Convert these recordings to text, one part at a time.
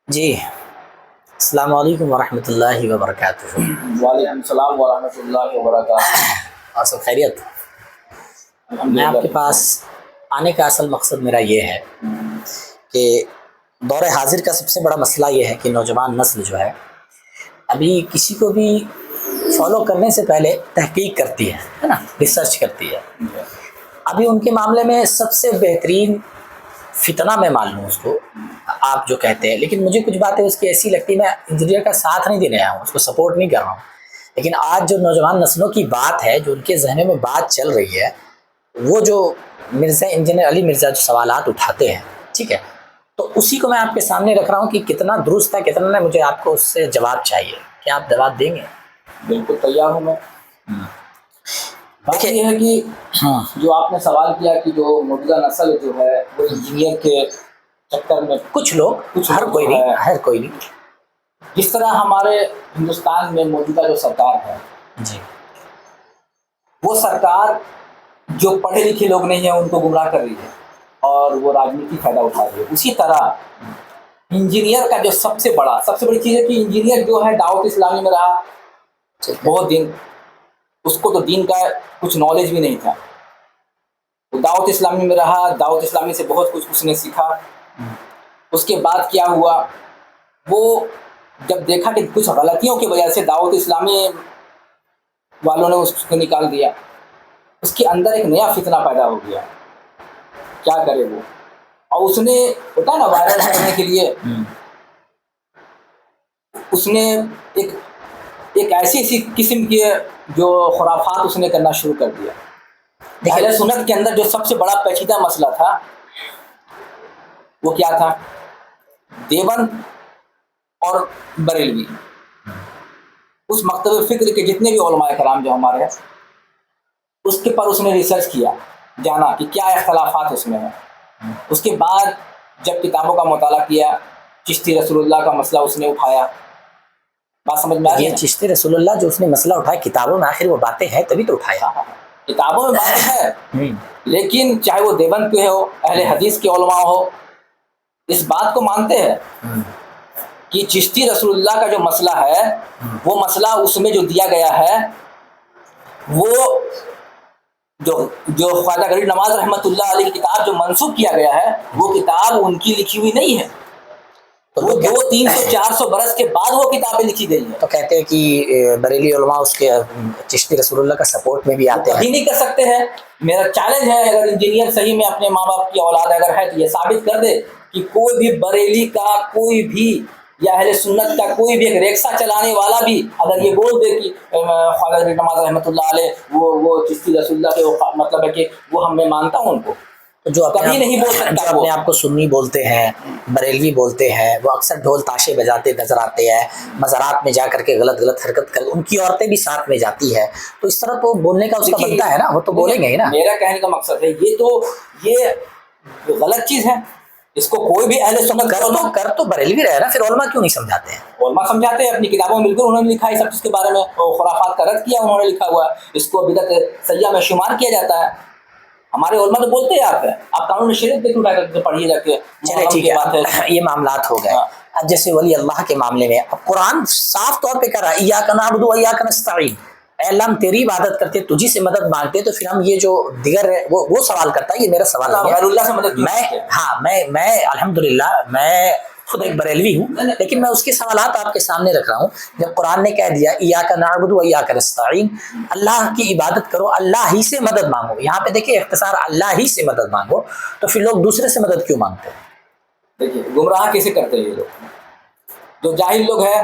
جی السلام علیکم ورحمۃ اللہ وبرکاتہ۔ وعلیکم السلام ورحمۃ اللہ وبرکاتہ۔ اور سب خیریت؟ میں آپ کے پاس آنے کا اصل مقصد میرا یہ ہے کہ دور حاضر کا سب سے بڑا مسئلہ یہ ہے کہ نوجوان نسل جو ہے ابھی کسی کو بھی فالو کرنے سے پہلے تحقیق کرتی ہے نا، ریسرچ کرتی ہے۔ ابھی ان کے معاملے میں سب سے بہترین فتنہ میں معلوم اس کو آپ جو کہتے ہیں، لیکن مجھے کچھ باتیں اس کی ایسی لگتی، میں انجینئر کا ساتھ نہیں دینے آیا ہوں، اس کو سپورٹ نہیں کر رہا ہوں، لیکن آج جو نوجوان نسلوں کی بات ہے، جو ان کے ذہنوں میں بات چل رہی ہے، وہ جو مرزا انجینئر علی مرزا جو سوالات اٹھاتے ہیں، ٹھیک ہے، تو اسی کو میں آپ کے سامنے رکھ رہا ہوں کہ کتنا درست ہے کتنا نہیں۔ مجھے آپ کو اس سے جواب چاہیے، کیا آپ جواب دیں گے؟ بالکل تیار ہوں میں۔ بات یہ ہے کہ جو آپ نے سوال کیا کہ جو موجودہ نسل جو ہے وہ انجینئر کے چکر میں کچھ لوگ، ہر کوئی نہیں، جس طرح ہمارے ہندوستان میں موجودہ جو سرکار ہے جی، وہ سرکار جو پڑھے لکھے لوگ نہیں ہیں ان کو گمراہ کر رہی ہے اور وہ راجنیتی فائدہ اٹھا رہی ہے۔ اسی طرح انجینئر کا جو سب سے بڑی چیز ہے کہ انجینئر جو ہے دعوت اسلامی میں رہا بہت دن، اس کو تو دین کا کچھ نالج بھی نہیں تھا، وہ دعوت اسلامی میں رہا، دعوت اسلامی سے بہت کچھ اس نے سیکھا۔ اس کے بعد کیا ہوا، وہ جب دیکھا کہ کچھ غلطیوں کی وجہ سے دعوت اسلامی والوں نے اس کو نکال دیا، اس کے اندر ایک نیا فتنہ پیدا ہو گیا، کیا کرے وہ، اور اس نے ہوتا ہے نا وائرل کرنے کے لیے اس نے ایک ایسی قسم کے جو خرافات اس نے کرنا شروع کر دیا۔ اہل سنت کے اندر جو سب سے بڑا پیچیدہ مسئلہ تھا وہ کیا تھا، دیوبند اور بریلوی، اس مکتب فکر کے جتنے بھی علماء کرام جو ہمارے ہیں اس کے پر اس نے ریسرچ کیا، جانا کہ کیا اختلافات اس میں ہیں۔ اس کے بعد جب کتابوں کا مطالعہ کیا، چشتی رسول اللہ کا مسئلہ اس نے اٹھایا، بات سمجھ میں آ رہی ہے؟ یہ چشتی رسول اللہ جو اس نے مسئلہ اٹھایا کتابوں میں، آخر وہ باتیں ہیں تبھی تو اٹھایا، کتابوں میں باتیں ہے، لیکن چاہے وہ دیوبند کے ہو، اہل حدیث کے علماء ہو، اس بات کو مانتے ہیں کہ چشتی رسول اللہ کا جو مسئلہ ہے وہ مسئلہ اس میں جو دیا گیا ہے وہ جو خواجہ غریب نواز رحمۃ اللہ علیہ کی کتاب جو منسوخ کیا گیا ہے وہ کتاب ان کی لکھی ہوئی نہیں ہے، وہ 200-300-400 برس کے بعد وہ کتابیں لکھی گئی ہیں۔ تو کہتے ہیں کہ بریلی علماء اس کے چشتی رسول اللہ کا سپورٹ میں بھی آتے ہیں، کبھی نہیں کر سکتے ہیں۔ میرا چیلنج ہے، اگر انجینئر صحیح میں اپنے ماں باپ کی اولاد اگر ہے تو یہ ثابت کر دے کہ کوئی بھی بریلی کا کوئی بھی یا اہل سنت کا کوئی بھی ایک ریکسا چلانے والا بھی اگر یہ بول دے کہ خواجہ غریب نواز رحمۃ اللہ علیہ وہ چشتی رسول اللہ کے مطلب ہے کہ وہ میں مانتا ہوں ان کو، جو کبھی نہیں بول سکتا، جو اپنے آپ کو سنی بولتے ہیں، بریلوی بولتے ہیں، وہ اکثر ڈھول تاشے بجاتے نظر آتے ہیں، مزارات میں جا کر کے غلط حرکت کر، ان کی عورتیں بھی ساتھ میں جاتی ہے، تو اس طرح تو بولنے کا اس کا بنتا ہے نا، وہ تو بولیں گے ہی نا۔ میرا کہنے کا مقصد ہے یہ غلط چیز ہے، اس کو کوئی بھی اہل سنت کر تو بریلوی رہے نا، پھر علماء کیوں نہیں سمجھاتے ہیں؟ علماء سمجھاتے ہیں، اپنی کتابوں میں بالکل انہوں نے لکھا ہے سب چیز کے بارے میں، خرافات کا رد کیا انہوں نے، لکھا ہوا ہے، اس کو بدعت سیاح میں شمار کیا جاتا ہے۔ ہمارے علماء تو بولتے ہیں آپ قانون شریعت پہ اٹھا کر پڑھیے جا کے۔ چلے ٹھیک ہے، یہ معاملات ہو گئے۔ اب جیسے ولی اللہ کے معاملے میں اب قرآن صاف طور پہ کہہ رہا ہے ایاک نعبد و ایاک نستعین، اے اللہ ہم تیری عبادت کرتے تجھی سے مدد مانگتے، تو پھر ہم یہ جو دیگر وہ سوال کرتا ہے، یہ میرا سوال نہیں ہے، غیر اللہ سے مدد میں الحمدللہ میں خود ایک بریلوی ہوں، لیکن میں اس کے سوالات آپ کے سامنے رکھ رہا ہوں۔ جب قرآن نے کہہ دیا ایاک نعبد و ایاک نستعین، اللہ کی عبادت کرو، اللہ ہی سے مدد مانگو، یہاں پہ دیکھیں اختصار اللہ ہی سے مدد مانگو، تو پھر لوگ دوسرے سے مدد کیوں مانگتے ہیں؟ دیکھیے گمراہ کیسے کرتے ہیں یہ لوگ، جو جاہل لوگ ہیں،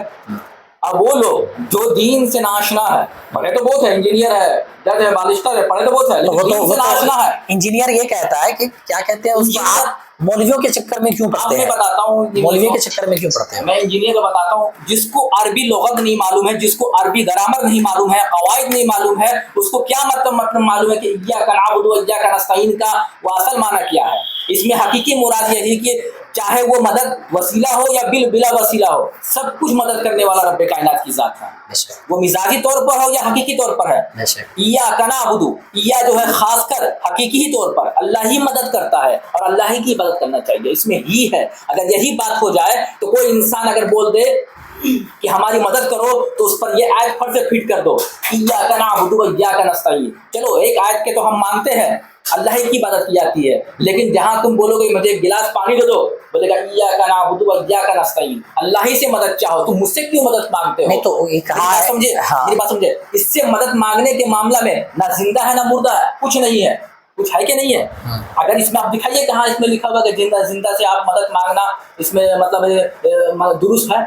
اب وہ لوگ جو دین سے ناشنا ہے، پڑھے تو بہت ہے، انجینئر ہے، جج ہے، بالشتر ہے، پڑھے تو بہت ہے، لیکن دین سے ناشنا ہے۔ انجینئر یہ کہتا ہے کہ کیا کہتے ہیں اس کو، آپ مولویوں کے چکر میں کیوں پڑھتے ہیں؟ میں بتاتا ہوں، مولویوں کے چکر میں کیوں پڑھتے ہیں؟ میں انجینئر کو بتاتا ہوں، جس کو عربی لغت نہیں معلوم ہے، جس کو عربی گرامر نہیں معلوم ہے، قواعد نہیں معلوم ہے، اس کو کیا مطلب معلوم ہے کہ ایاک نعبد و ایاک نستعین کا وہ اصل معنی کیا ہے۔ اس میں حقیقی مراد یہی کہ चाहे वो मदद वसीला हो या बिला वसीला हो, सब कुछ मदद करने वाला रब्बे कायनात की जात है। वो मिजाजी तौर पर हो या हकीकी तौर पर है। इया कना अबुदू, इया जो है खासकर हकीकी ही तौर पर अल्लाह ही मदद करता है और अल्लाह ही की मदद करना चाहिए, इसमें ही है। अगर यही बात हो जाए तो कोई इंसान अगर बोल दे कि हमारी मदद करो तो उस पर ये आयत फट से फिट कर दो, इया कना अबुदू व इया का नस्तईन। चलो एक आयत के तो हम मानते हैं अल्लाह ही की मदद की जाती है, लेकिन जहां तुम बोलोगे मुझे एक गिलास पानी दे दो, बोलेगा इया का नाबुदु व इया का नस्तईन, अल्लाह ही से मदद चाहो, तुम मुझसे क्यों मदद मांगते हो? नहीं तो ये कहा है, समझे? हाँ। मेरी बात समझे, इससे मदद मांगने के मामला में ना जिंदा है ना मुर्दा है, कुछ नहीं है, कुछ है कि नहीं है? अगर इसमें आप दिखाइए कहाँ इसमें लिखा हुआ कि जिंदा से आप मदद मांगना इसमें मतलब दुरुस्त है?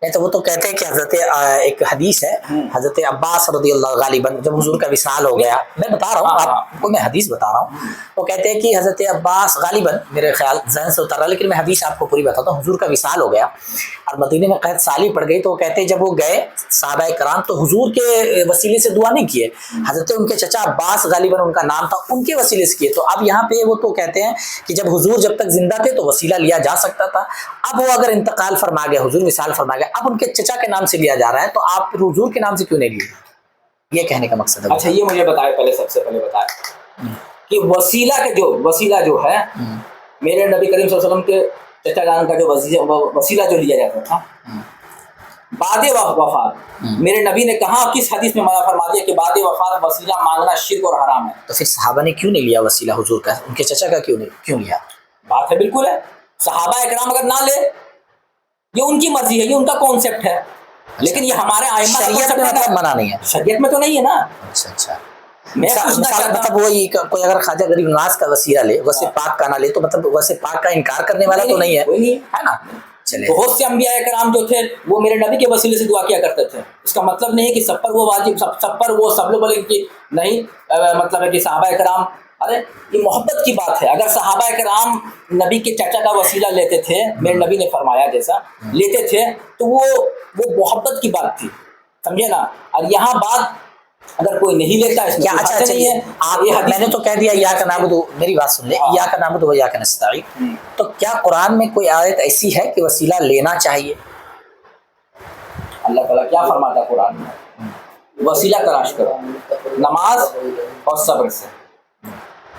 नहीं तो वो तो कहते हैं कि हजरत एक हदीस है, हजरत अब्बास रज़ियल्लाहु गालिबन जब हुजूर का विसाल हो गया, मैं बता रहा हूँ आपको, मैं हदीस बता रहा हूँ, वो कहते हैं कि हजरत अब्बास गालिबन, मेरे ख्याल जहन से उतर रहा, लेकिन मैं हदीस आपको पूरी बताता हूँ। हुजूर का विसाल हो गया और मदीने में कैद साली पड़ गई, तो वो कहते हैं जब वो गए सहाबा कराम तो हुजूर के वसीले से दुआ नहीं किए, हजरत उनके चचा अब्बास गालिबन उनका नाम था, उनके वसीले से किए। तो अब यहाँ पे वो तो कहते हैं कि जब हुजूर जब तक जिंदा थे तो वसीला लिया जा सकता था, अब वो अगर इंतकाल फरमा गया, हुजूर विसाल फरमा गया, अब उनके चचा के नाम से लिया जा रहा है, तो आप फिर हुजूर के नाम से क्यों नहीं लिए? ये कहने का मकसद है। अच्छा ये मुझे बताए, पहले सबसे पहले बताए कि वसीला जो है मेरे नबी करीम सल्लल्लाहु अलैहि वसल्लम के चचा जान का जो वसीला जो लिया जाता था बाद वफात, मेरे नबी ने कहा किस हदीस में मना फरमा दिया कि बाद वफात वसीला मांगना शिर्क और हराम है। तो फिर सहाबा ने क्यों नहीं लिया वसीला हुजूर का, उनके चचा का क्यों लिया? बात है बिल्कुल है, सहाबा इकराम अगर ना ले ये उनकी मर्जी है, ये उनका कॉन्सेप्ट है, लेकिन ये हमारे आइम्मा शरीयत में मतलब मना नहीं है, शरीयत में तो नहीं है ना। अच्छा मैं मतलब वही कोई अगर ख्वाजा गरीब नवाज का वसीला ले, वैसे पाक का ना ले, तो मतलब वैसे पाक का इनकार करने वाला तो नहीं है ना। चले बहुत से अंबिया कराम जो थे वो मेरे नबी के वसीले से दुआ किया करते थे, इसका मतलब नहीं है कि सब पर वो वाजिब, सब पर वो सब लोग बोले कि नहीं, मतलब है कि सहाबा कराम, अरे ये मोहब्बत की बात है। अगर सहाबा कराम नबी के चाचा का वसीला लेते थे, मेरे नबी ने फरमाया जैसा लेते थे, तो वो मोहब्बत की बात थी, समझे ना। और यहाँ बात अगर कोई नहीं लेता है क्या, अच्छा नहीं है आप, मैंने तो कह दिया या का नाबुदु, मेरी बात सुन ले, या का नाबुदु या का नस्तईन, तो क्या कुरान में कोई आयत ऐसी है कि वसीला लेना चाहिए? अल्लाह ताला क्या फरमाता कुरान में, वसीला तलाश करो नमाज और सब्र से,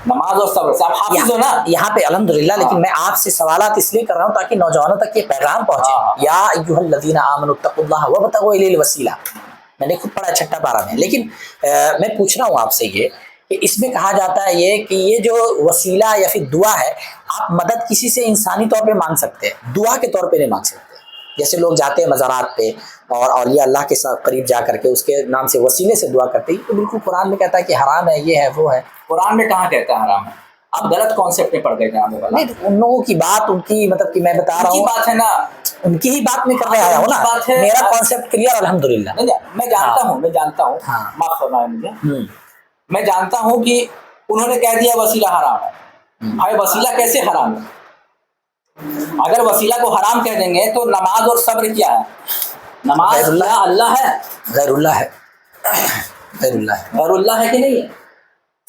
नमाज और सब्र से। आप हाफिज हो ना यहाँ पे अल्हम्दुलिल्लाह, लेकिन मैं आपसे सवालात इसलिए कर रहा हूँ ताकि नौजवानों तक ये पैगाम पहुंचे। या अय्युहल्लज़ीना आमनुत्तक़ुल्लाह वब्तगू इलैहिल वसीला, मैंने खुद पढ़ा छठा पारा में, लेकिन मैं पूछ रहा हूँ आपसे ये कि इसमें कहा जाता है ये कि ये जो वसीला या फिर दुआ है, आप मदद किसी से इंसानी तौर पे मांग सकते हैं, दुआ के तौर पे नहीं मांग सकते। जैसे लोग जाते हैं मज़ारात पे और औलिया अल्लाह के साथ करीब जा करके उसके नाम से वसीले से दुआ करते हैं, तो बिल्कुल कुरान में कहता है कि हराम है, ये है वो है। कुरान में कहाँ कहता है हराम है? आप गलत कॉन्सेप्ट में पड़ गए जनाब वाला। नहीं, उन लोगों की बात, उनकी मतलब कि मैं बता रहा हूँ, बात है ना, उनकी ही बात में कर रहा हूँ ना, मेरा कॉन्सेप्ट क्लियर अल्हम्दुलिल्लाह। मैं जानता हूँ, माफ फरमाए मुझे, मैं जानता हूँ कि उन्होंने कह दिया वसीला हराम है। भाई वसीला कैसे हराम है? अगर वसीला को हराम कह देंगे तो नमाज और सब्र क्या है? नमाज अल्लाह है, गैरुल्लाह है, गैरुल्लाह है कि नहीं है?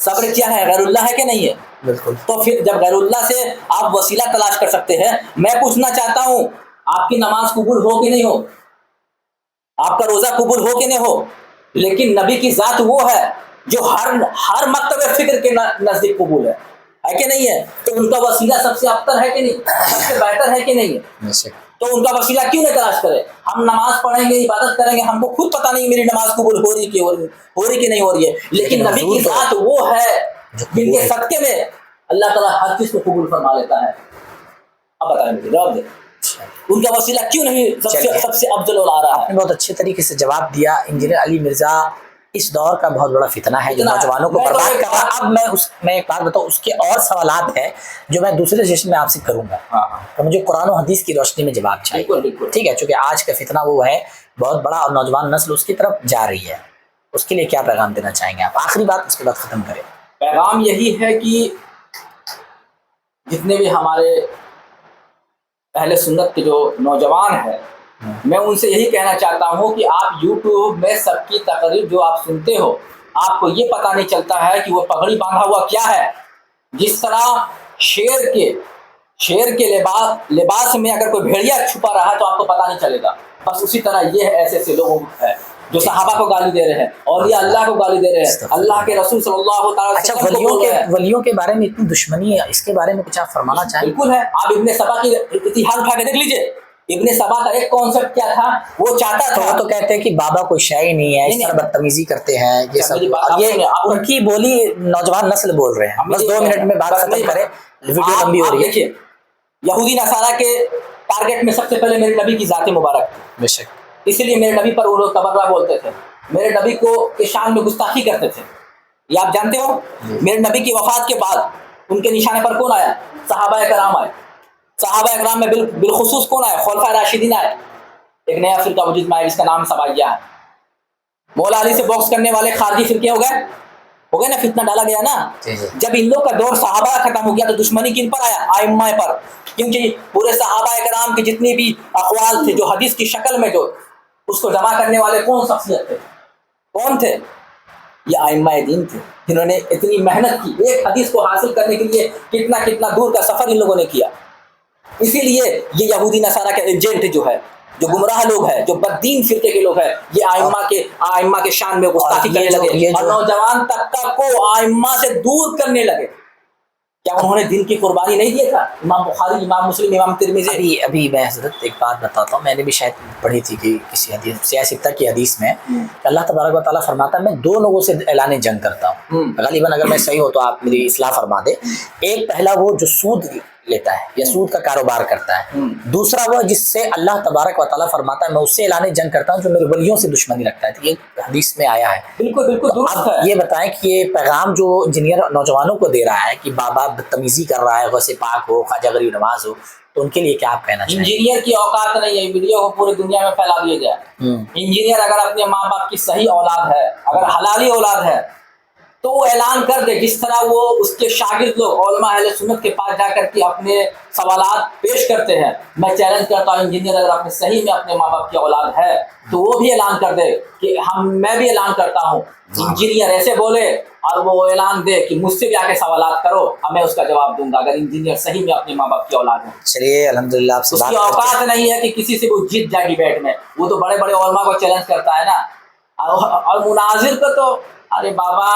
सब्र क्या है? गैरुल्लाह है कि नहीं है? बिल्कुल। तो फिर जब गैरुल्लाह से आप वसीला तलाश कर सकते हैं, मैं पूछना चाहता हूँ आपकी नमाज कबूल हो कि नहीं हो, आपका रोजा कबूल हो कि नहीं हो, लेकिन नबी की जात वो है जो हर मकतब फिक्र के नजदीक कबूल है कि नहीं है? तो उनका वसीला सबसे अबतर है कि नहीं, सबसे बेहतर है कि नहीं है? तो उनका वसीला क्यों नहीं तलाश करे? हम नमाज पढ़ेंगे, इबादत करेंगे, हमको खुद पता नहीं मेरी नमाज कबूल हो रही कि नहीं हो रही है, लेकिन नबी की जात वो है जिनके सदके में अल्लाह ताला हर चीज को कबूल फरमा लेता है। अब बताएं मुझे, जवाब दे, उनका वसीला क्यों नहीं सबसे अफजल और आ रहा है? आपने बहुत अच्छे तरीके से जवाब दिया। इंजीनियर अली मिर्जा इस दौर का बहुत बड़ा फितना है जो नौजवानों को बर्बाद कर रहा है। अब मैं एक बात बताऊं, उसके और सवालात हैं जो मैं दूसरे सेशन में आपसे करूंगा, तो मुझे कुरान और हदीस की रोशनी में जवाब चाहिए, ठीक है? क्योंकि आज का फितना वो है बहुत बड़ा और नौजवान नस्ल उसकी तरफ जा रही है, उसके लिए क्या पैगाम देना चाहेंगे आप? आखिरी बात, उसके बाद खत्म करें। पैगाम यही है कि जितने भी हमारे अहले सुन्नत के जो नौजवान हैं, मैं उनसे यही कहना चाहता हूँ कि आप YouTube में सबकी तकरीर जो आप सुनते हो, आपको ये पता नहीं चलता है कि वो पगड़ी बांधा हुआ क्या है। जिस तरह शेर के लिबास में अगर कोई भेड़िया छुपा रहा है तो आपको पता नहीं चलेगा। बस उसी तरह ये है, ऐसे लोगों है जो सहाबा को गाली दे रहे हैं और ये अल्लाह को गाली दे रहे हैं, अल्लाह के रसूल सल्लल्लाहु अलैहि अच्छा, वसल्लम को बोल रहे हैं। वलियों के बारे में इतनी दुश्मनी है, इसके बारे में कुछ आप फरमाना चाहें? बिल्कुल है, आप इब्ने सबा की इतिहास उठा के देख लीजिए। इब्ने सबा का एक कॉन्सेप्ट क्या था, वो चाहता था, वो तो कहते हैं कि बाबा कोई शय ही नहीं है, इस तरह बदतमीजी करते हैं ये सब, ये उनकी बोली नौजवान नस्ल बोल रहे हैं। बस 2 मिनट में बात खत्म करें, वीडियो लंबी हो रही है। देखिए, यहूदी नसारा के टारगेट में सबसे पहले मेरे नबी की जाते मुबारक थी, बेशक, इसीलिए मेरे नबी पर वो लोग तबर्रा बोलते थे, मेरे नबी को के शान में गुस्ताखी करते थे। ये आप जानते हो, मेरे नबी की वफात के बाद उनके निशाने पर कौन आया? सहाबा कराम आए। सहाबा कराम में बिलखुसूस कौन आए? खुलफाए राशिदीन आए। एक नया फिरका वजूद में आया जिसका नाम सबाइया है। मौला अली से बॉक्स करने वाले खारजी फिरके हो गए ना, फितना डाला गया ना। जब इन लोग का दौर सहाबा खत्म हो गया तो दुश्मनी किन पर आया? आइम्मा पर, क्योंकि पूरे सहाबा कराम के जितने भी अक़वाल थे जो हदीस की शक्ल में जो उसको जमा करने वाले कौन शख्सियत थे, कौन थे? ये आइम्मा दीन थे, जिन्होंने इतनी मेहनत की, एक हदीस को हासिल करने के लिए कितना कितना दूर का सफर इन लोगों ने किया। इसीलिए ये यहूदी नसारा का एजेंट जो है, जो गुमराह लोग हैं, जो बददीन फिरके के लोग हैं, ये आइम्मा के शान में गुस्ताखी करने लगे और नौजवान तबका को आइम्मा से दूर करने लगे। क्या उन्होंने दिन की कुर्बानी नहीं दिया था? इमाम बुखारी, इमाम मुस्लिम, इमाम तिरमिज़ी। अभी मैं हज़रत एक बात बताता हूँ, मैंने भी शायद पढ़ी थी कि किसी हदीस सियासिता की हदीस में अल्लाह तबारक व तआला फरमाता है, मैं 2 लोगों से ऐलान जंग करता हूँ। गलीबन अगर मैं सही हो तो आप मेरी इस्लाह फरमा दे। एक पहला वो जो सूद लेता है या सूद का कारोबार करता है, दूसरा वो जिससे अल्लाह तबारक व तआला फरमाता है मैं उससे ऐलान जंग करता हूँ जो मेरे वलियों से दुश्मनी रखता है। तो ये हदीस में आया है। बिल्कुल बिल्कुल दुरुस्त है। ये बताएं कि ये पैगाम जो इंजीनियर नौजवानों को दे रहा है कि बाबा बदतमीजी कर रहा है, गौसे पाक हो, ख्वाजा गरीब नवाज हो, तो उनके लिए क्या आप कहना चाहिए? इंजीनियर की औकात नहीं है वीडियो को पूरी दुनिया में फैला दिया जाए। इंजीनियर अगर अपने माँ बाप की सही औलाद है, अगर हलाली औलाद है, तो वो ऐलान कर दे, जिस तरह वो उसके शागिर्द लोग उलमा अहले सुन्नत के पास जाकर के अपने सवालात पेश करते हैं। मैं चैलेंज करता हूँ, इंजीनियर अगर अपने सही में अपने माँ बाप की औलाद है तो वो भी ऐलान कर दे कि मैं भी ऐलान करता हूँ। इंजीनियर ऐसे बोले और वो ऐलान दे कि मुझसे भी आके सवालात करो और मैं उसका जवाब दूंगा, अगर इंजीनियर सही में अपने माँ बाप की औलाद है। चलिए अल्हम्दुलिल्लाह, आपसे उसकी औकात नहीं है कि किसी से वो जीत जाए डिबेट में, वो तो बड़े बड़े उलमा को चैलेंज करता है ना। और मुनाजिर को तो अरे बाबा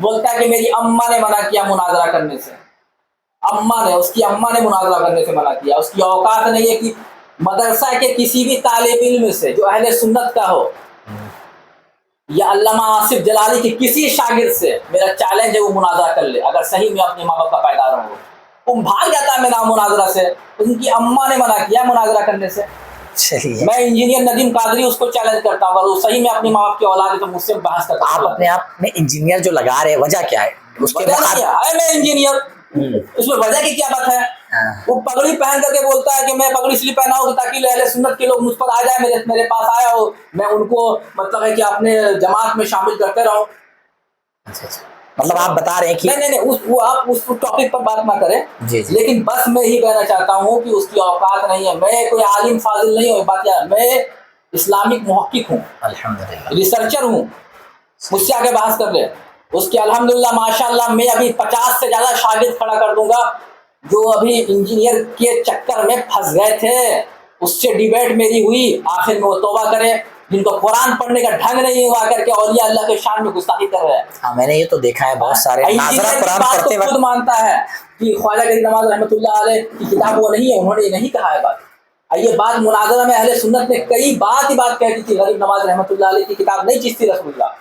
बोलता है कि मेरी अम्मा ने मना किया मुनाजरा करने से, उसकी अम्मा ने मुनाजरा करने से मना किया। उसकी औकात नहीं है कि मदरसा के किसी भी तालिब इल्म से जो अहले सुन्नत का हो या अल्लामा आसिफ जलाली के किसी शागिर्द से मेरा चैलेंज है वो मुनाजरा कर ले, अगर सही में अपने माँ बाप का पैदार हो। वो भाग जाता है मेरा मुनाजरा से, उनकी अम्मा ने मना किया मुनाजरा करने से। मैं इंजीनियर नदीम कादरी उसको चैलेंज करता हूँ, अगर वो सही में अपनी माँ बाप की औलाद है तो मुझसे बहस करता हूँ। आप अपने आप में इंजीनियर जो लगा रहे हैं, वजह क्या है? उसके बाद मैं इंजीनियर, उसमें वजह की क्या बात है? वो पगड़ी पहन करके बोलता है कि मैं पगड़ी इसलिए पहना हूँ ताकि अहले सुन्नत के लोग मुझ पर आ जाए, मेरे पास आया हो, मैं उनको मतलब है कि अपने जमात में शामिल करते रहूं। अच्छा, मतलब आप बता रहे हैं कि नहीं, आप उस टॉपिक पर बात ना करें जी। लेकिन बस मैं ही कहना चाहता हूँ कि उसकी औकात नहीं है। मैं कोई आलिम फाजिल नहीं हूँ, बात क्या, मैं इस्लामिक मुहक्किक हूँ, अल्हम्दुलिल्लाह रिसर्चर हूँ, मुझसे आगे बहस कर ले। उसके अल्हम्दुलिल्लाह माशाअल्लाह मैं अभी 50 से ज़्यादा शागिर्द खड़ा कर दूंगा जो अभी इंजीनियर के चक्कर में फंस गए थे, उससे डिबेट मेरी हुई, आखिर में वो तौबा करे, जिनको कुरान पढ़ने का ढंग नहीं हुआ करके औलिया अल्लाह के शान में गुस्ताखी कर रहे हैं। हाँ, मैंने ये तो देखा है बहुत सारे नाज़रा कुरान पढ़ते वक्त खुद मानता है कि ख्वाजा गरीब नवाज रहमतुल्लाह अलैह की किताब वो नहीं है, उन्होंने ये नहीं कहा है बात। ये बात मुनाज़रा में अहले सुन्नत ने कई बात कह दी थी, गरीब नवाज रहमतुल्लाह अलैह की किताब नहीं चिश्ती रसूलुल्लाह।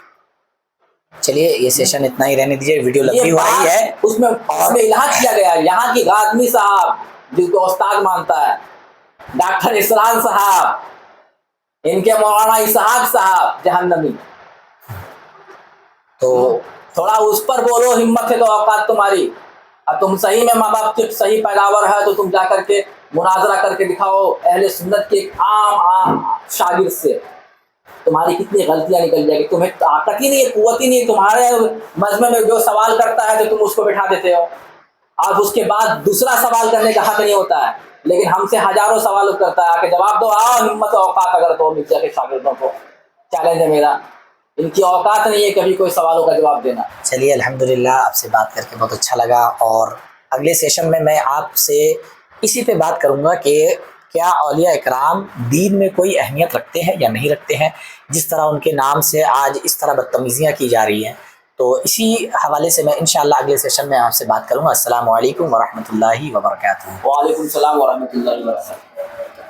चलिए ये सेशन इतना ही रहने दीजिए, वीडियो लंबी हो रही है। उसमें इल्हाक किया गया है। यहाँ की गादमी साहब जिसको उस्ताद मानता है, डॉक्टर इसरार साहब, इनके मौलाना इसहाक साहब जहन्नमी, तो थोड़ा उस पर बोलो, हिम्मत है तो औकात तुम्हारी। अब तुम सही में माँ बाप के सही पैदावार है तो तुम जा करके मुनाजरा करके दिखाओ अहले सुन्नत के आम शागिर्द से, तुम्हारी कितनी गलतियां निकल जाएगी। तुम्हें ताकत ही नहीं है, कुव्वत ही नहीं है, तुम्हारे मजमे में जो सवाल करता है तो तुम उसको बिठा देते हो, अब उसके बाद दूसरा सवाल करने का हक नहीं होता है, लेकिन हमसे हजारों सवाल करता है, आके जवाब दो, आओ हिम्मत औकात अगर तो मिर्जा के शागिर्दों को चैलेंज है मेरा, इनकी औकात नहीं है कभी कोई सवालों का जवाब देना। चलिए अल्हम्दुलिल्लाह, आपसे बात करके बहुत अच्छा लगा और अगले सेशन में मैं आपसे اسی پہ بات کروں گا کہ کیا اولیاء اکرام دین میں کوئی اہمیت رکھتے ہیں یا نہیں رکھتے ہیں، جس طرح ان کے نام سے آج اس طرح بدتمیزیاں کی جا رہی ہیں. تو اسی حوالے سے میں انشاءاللہ اگلے سیشن میں آپ سے بات کروں گا. السلام علیکم ورحمۃ اللہ وبرکاتہ. وعلیکم السلام ورحمۃ اللہ وبرکاتہ.